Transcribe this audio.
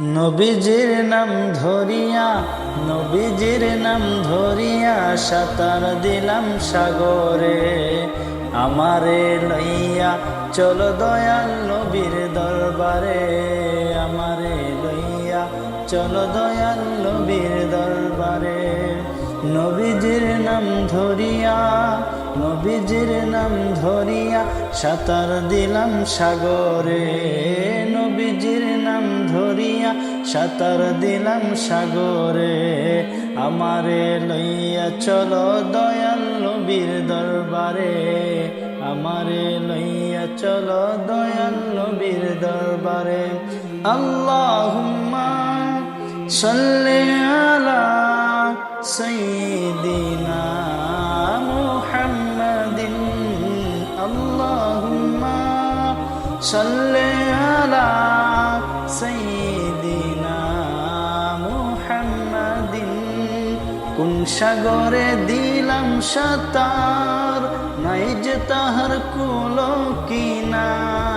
নবীজির নাম ধরিয়া, নবীজির নাম ধরিয়া সাঁতার দিলাম সাগরে। আমারে লইয়া চলো দয়াল নবীর দরবারে, আমারে লইয়া চলো দয়াল নবীর দরবারে। নবীজির নাম ধরিয়া, নবীজির নাম ধরিয়া সাঁতার দিলাম সাগরে। নবীজির নাম ধরিয়া সাঁতার দিলাম সাগরে। আমারে লইয়া চলো দয়াল নবীর দরবারে, আমারে লইয়া চলো দয়াল নবীর দরবারে। আল্লাহুম্মা সাল্লি আলা সাইয়্যিদিনা মুহাম্মাদিন, আল্লাহুম্মা সাল্লি আলা সাইয়্যিদিনা মুহাম্মাদিন। কোন সাগরে দিলাম সাঁতার, নাই যে তাহার কুল কিনার।